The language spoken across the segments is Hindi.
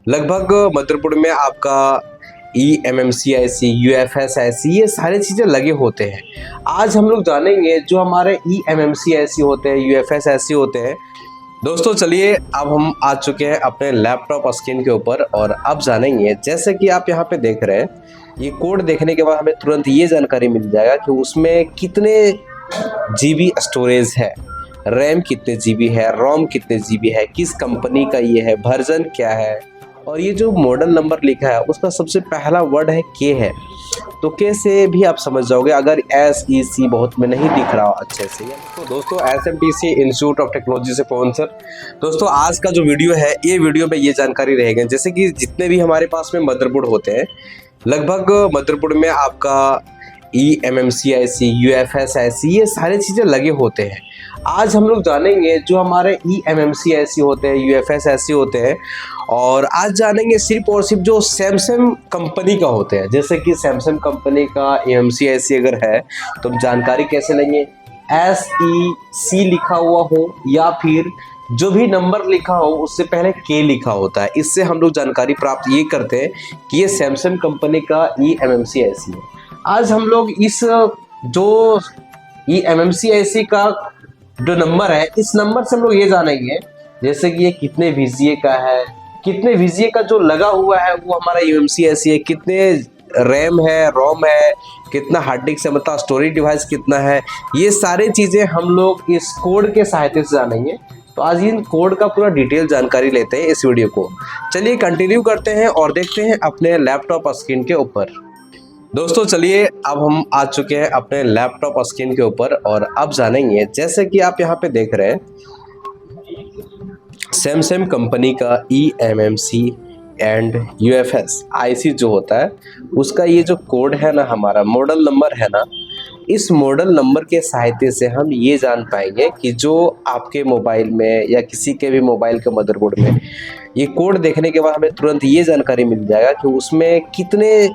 लगभग मदरबोर्ड में आपका eMMC UFS ये सारी चीज़ें लगे होते हैं। आज हम लोग जानेंगे जो हमारे eMMC होते हैं, UFS होते हैं। दोस्तों चलिए, अब हम आ चुके हैं अपने लैपटॉप स्क्रीन के ऊपर और अब जानेंगे, जैसे कि आप यहाँ पे देख रहे हैं, ये कोड देखने के बाद हमें तुरंत ये जानकारी मिल जाएगा कि उसमें कितने जीबी स्टोरेज है, रैम कितने जीबी है, रोम कितने जीबी है, किस कंपनी का ये है, वर्जन क्या है, और ये जो मॉडल नंबर लिखा है उसका सबसे पहला वर्ड है के है। तो के से भी आप समझ जाओगे अगर SEC बहुत में नहीं दिख रहा हो अच्छे से। तो दोस्तों SMTC इंस्टीट्यूट ऑफ टेक्नोलॉजी से स्पॉन्सर। दोस्तों आज का जो वीडियो है, ये वीडियो में ये जानकारी रहेगी, जैसे कि जितने भी हमारे पास में मदरबोर्ड होते हैं, लगभग मदरबोर्ड में आपका eMMC UFS ये सारी चीज़ें लगे होते हैं। आज हम लोग जानेंगे जो हमारे eMMC होते हैं, UFS होते हैं, और आज जानेंगे सिर्फ और सिर्फ जो सैमसंग कंपनी का होते हैं। जैसे कि सैमसंग कंपनी का eMMC अगर है तो हम जानकारी कैसे लेंगे, SEC लिखा हुआ हो या फिर जो भी नंबर लिखा हो उससे पहले के लिखा होता है। इससे हम लोग जानकारी प्राप्त ये करते हैं कि ये सैमसंग कंपनी का eMMC है। आज हम लोग इस जो eMMC का जो नंबर है, इस नंबर से हम लोग ये जानेंगे जैसे कि ये कितने VGA का है, कितने VGA का जो लगा हुआ है वो हमारा eMMC है, कितने रैम है, रोम है, कितना हार्ड डिस्क है, मतलब स्टोरेज डिवाइस कितना है, ये सारी चीज़ें हम लोग इस कोड के सहायता से जानेंगे। तो आज इन कोड का पूरा डिटेल जानकारी लेते हैं इस वीडियो को। चलिए कंटिन्यू करते हैं और देखते हैं अपने लैपटॉप स्क्रीन के ऊपर। दोस्तों चलिए, अब हम आ चुके हैं अपने लैपटॉप स्क्रीन के ऊपर और अब जानेंगे, जैसे कि आप यहाँ पे देख रहे हैं, सैमसंग कंपनी का eMMC एंड UFS IC जो होता है उसका ये जो कोड है ना, हमारा मॉडल नंबर है ना, इस मॉडल नंबर के सहायता से हम ये जान पाएंगे कि जो आपके मोबाइल में या किसी के भी मोबाइल के मदरबोर्ड में ये कोड देखने के बाद हमें तुरंत ये जानकारी मिल जाएगा कि उसमें कितने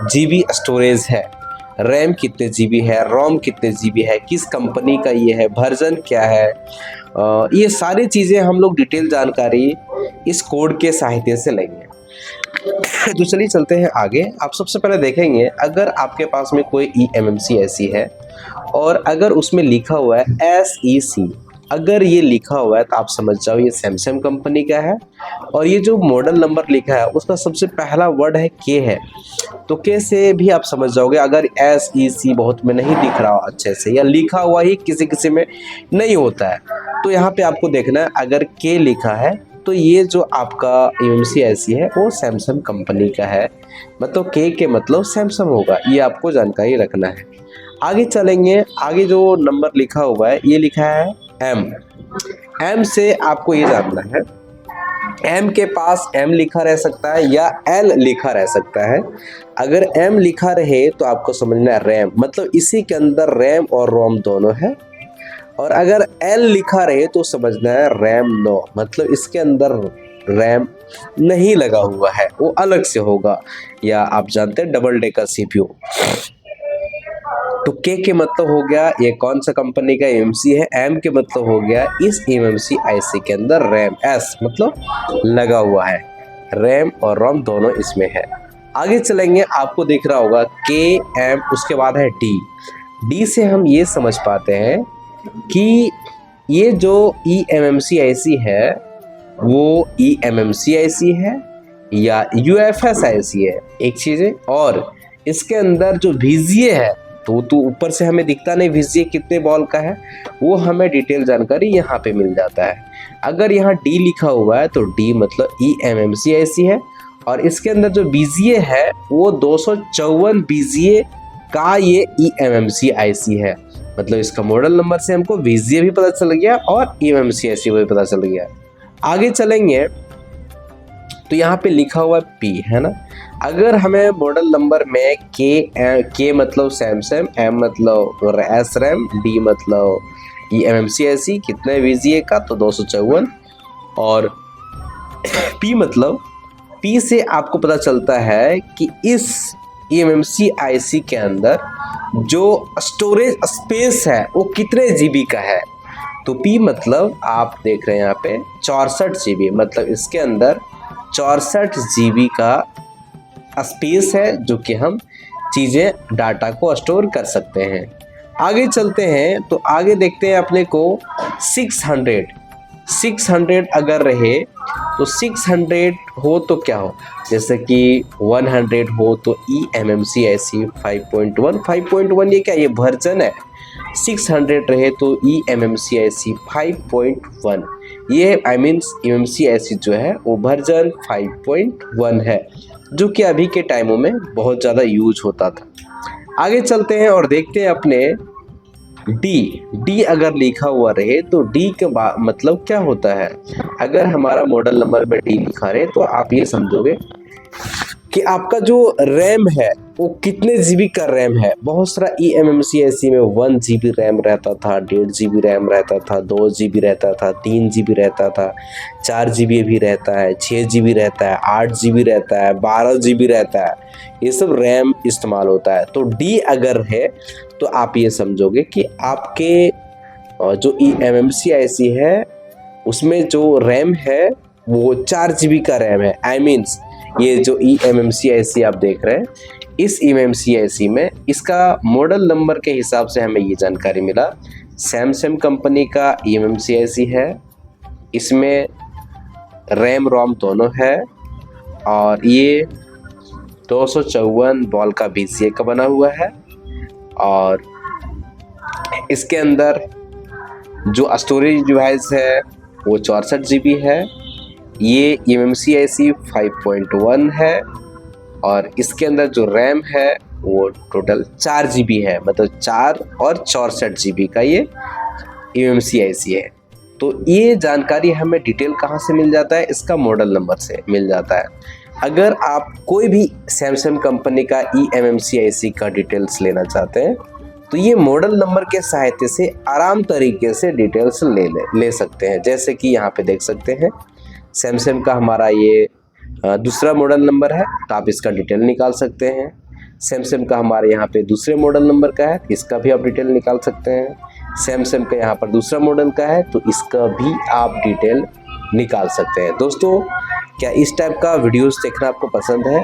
जीबी स्टोरेज है, रैम कितने जीबी है, रोम कितने जीबी है, किस कंपनी का ये है, वर्जन क्या है, ये सारी चीज़ें हम लोग डिटेल जानकारी इस कोड के सहायता से लेंगे। तो चलिए चलते हैं आगे। आप सबसे पहले देखेंगे, अगर आपके पास में कोई eMMC है और अगर उसमें लिखा हुआ है SEC, अगर ये लिखा हुआ है तो आप समझ जाओ ये सैमसंग कंपनी का है, और ये जो मॉडल नंबर लिखा है उसका सबसे पहला वर्ड है के है। तो के से भी आप समझ जाओगे अगर SEC बहुत में नहीं दिख रहा हो अच्छे से, या लिखा हुआ ही किसी किसी में नहीं होता है, तो यहाँ पे आपको देखना है अगर के लिखा है तो ये जो आपका eMMC है वो सैमसंग कंपनी का है, मतलब के मतलब सैमसंग होगा, ये आपको जानकारी रखना है। आगे चलेंगे, आगे जो नंबर लिखा हुआ है ये लिखा है M से आपको ये जानना है, M के पास M लिखा रह सकता है या L लिखा रह सकता है। अगर M लिखा रहे तो आपको समझना है रैम, मतलब इसी के अंदर रैम और रोम दोनों है, और अगर L लिखा रहे तो समझना है रैम नो, मतलब इसके अंदर रैम नहीं लगा हुआ है, वो अलग से होगा, या आप जानते हैं डबल डेकर CPU। तो के मतलब हो गया ये कौन सा कंपनी का eMMC है, M के मतलब हो गया इस eMMC IC के अंदर रैम, S मतलब लगा हुआ है, रैम और रोम दोनों इसमें है। आगे चलेंगे, आपको दिख रहा होगा KM, उसके बाद है D से हम ये समझ पाते हैं कि ये जो eMMC है वो eMMC है या UFS है, एक चीज़ है। और इसके अंदर जो VGA है तो ऊपर से हमें दिखता नहीं VGA कितने वॉल्ट का है, वो हमें डिटेल जानकारी यहाँ पे मिल जाता है। अगर यहाँ D लिखा हुआ है तो D मतलब eMMC है, और इसके अंदर जो VGA है वो 254 VGA का ये eMMC है, मतलब इसका मॉडल नंबर से हमको VGA भी पता चल गया और eMMC भी पता चल गया। आगे चलेंगे तो यहाँ पे लिखा हुआ P है ना, अगर हमें मॉडल नंबर में के मतलब सैमसंग, M मतलब SRAM, D मतलब eMMC कितने VGA का तो 254, और P मतलब P से आपको पता चलता है कि इस eMMC के अंदर जो स्टोरेज स्पेस है वो कितने GB का है। तो P मतलब आप देख रहे हैं यहाँ पे 64 GB, मतलब इसके अंदर 64 GB का स्पेस है जो कि हम चीज़ें डाटा को स्टोर कर सकते हैं। आगे चलते हैं तो आगे देखते हैं अपने को 600 अगर रहे तो 600 हो तो क्या हो, जैसे कि 100 हो तो eMMC IC 5.1 ये क्या, ये वर्जन है। 600 रहे तो eMMC IC 5.1 ये eMMC IC जो है वो वर्जन 5.1 है, जो कि अभी के टाइमों में बहुत ज़्यादा यूज होता था। आगे चलते हैं और देखते हैं अपने डी अगर लिखा हुआ रहे तो डी के मतलब क्या होता है। अगर हमारा मॉडल नंबर में डी लिखा रहे तो आप ये समझोगे कि आपका जो रैम है वो कितने जीबी का रैम है। बहुत सारा eMMC IC में 1 GB रैम रहता था, 1.5 GB रैम रहता था, 2 GB रहता था, 3 GB रहता था, 4 GB भी रहता है, 6 GB रहता है, 8 GB रहता है, 12 GB रहता है, ये सब रैम इस्तेमाल होता है। तो डी अगर है तो आप ये समझोगे कि आपके जो eMMC IC है उसमें जो रैम है वो 4 GB का रैम है। मीन्स ये जो eMMC IC आप देख रहे हैं, इस eMMC IC में इसका मॉडल नंबर के हिसाब से हमें ये जानकारी मिला। सैमसंग कंपनी का eMMC IC है, इसमें रैम रोम दोनों है और ये 254 बॉल का BCA का बना हुआ है और इसके अंदर जो स्टोरेज डिवाइस है वो 64 GB है। ये eMMC IC 5.1 है और इसके अंदर जो रैम है वो टोटल 4 GB है, मतलब 4 और 64 GB का ये eMMC IC है। तो ये जानकारी हमें डिटेल कहाँ से मिल जाता है, इसका मॉडल नंबर से मिल जाता है। अगर आप कोई भी सैमसंग कंपनी का eMMC IC का डिटेल्स लेना चाहते हैं तो ये मॉडल नंबर के सहायता से आराम तरीके से डिटेल्स ले सकते हैं। जैसे कि यहाँ पे देख सकते हैं सैमसंग का हमारा ये दूसरा मॉडल नंबर है तो आप इसका डिटेल निकाल सकते हैं। सैमसंग का हमारे यहाँ पे दूसरे मॉडल नंबर का है, इसका भी आप डिटेल निकाल सकते हैं। सैमसंग का यहाँ पर दूसरा मॉडल का है तो इसका भी आप डिटेल निकाल सकते हैं। दोस्तों, क्या इस टाइप का वीडियोस देखना आपको पसंद है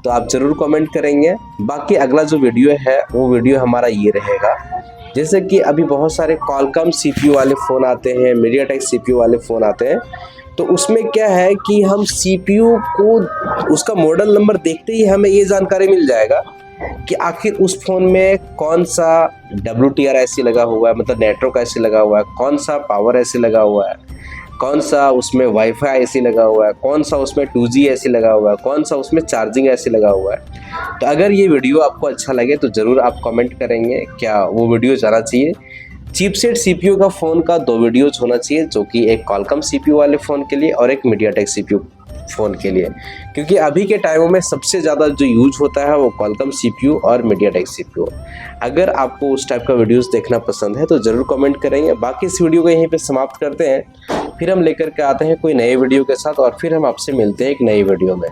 तो आप ज़रूर कमेंट करेंगे। बाकी अगला जो वीडियो है वो वीडियो हमारा ये रहेगा। जैसे कि अभी बहुत सारे क्वालकॉम CPU वाले फ़ोन आते हैं, मीडियाटेक CPU वाले फ़ोन आते हैं, तो उसमें क्या है कि हम CPU को उसका मॉडल नंबर देखते ही हमें ये जानकारी मिल जाएगा कि आखिर उस फ़ोन में कौन सा WTR IC लगा हुआ है, मतलब नेटवर्क IC लगा हुआ है, कौन सा पावर IC लगा हुआ है, कौन सा उसमें वाईफाई IC लगा हुआ है, कौन सा उसमें 2G IC लगा हुआ है, कौन सा उसमें चार्जिंग IC लगा हुआ है। तो अगर ये वीडियो आपको अच्छा लगे तो ज़रूर आप कमेंट करेंगे क्या वो वीडियो जाना चाहिए। चिपसेट CPU का फ़ोन का 2 वीडियोज होना चाहिए, जो कि एक क्वालकॉम CPU वाले फ़ोन के लिए और एक मीडियाटेक CPU फ़ोन के लिए, क्योंकि अभी के टाइमों में सबसे ज़्यादा जो यूज होता है वो क्वालकॉम CPU और मीडियाटेक CPU। अगर आपको उस टाइप का वीडियोस देखना पसंद है तो ज़रूर कमेंट करेंगे। बाकी इस वीडियो को यहीं पे समाप्त करते हैं, फिर हम लेकर के आते हैं कोई नए वीडियो के साथ और फिर हम आपसे मिलते हैं एक नई वीडियो में।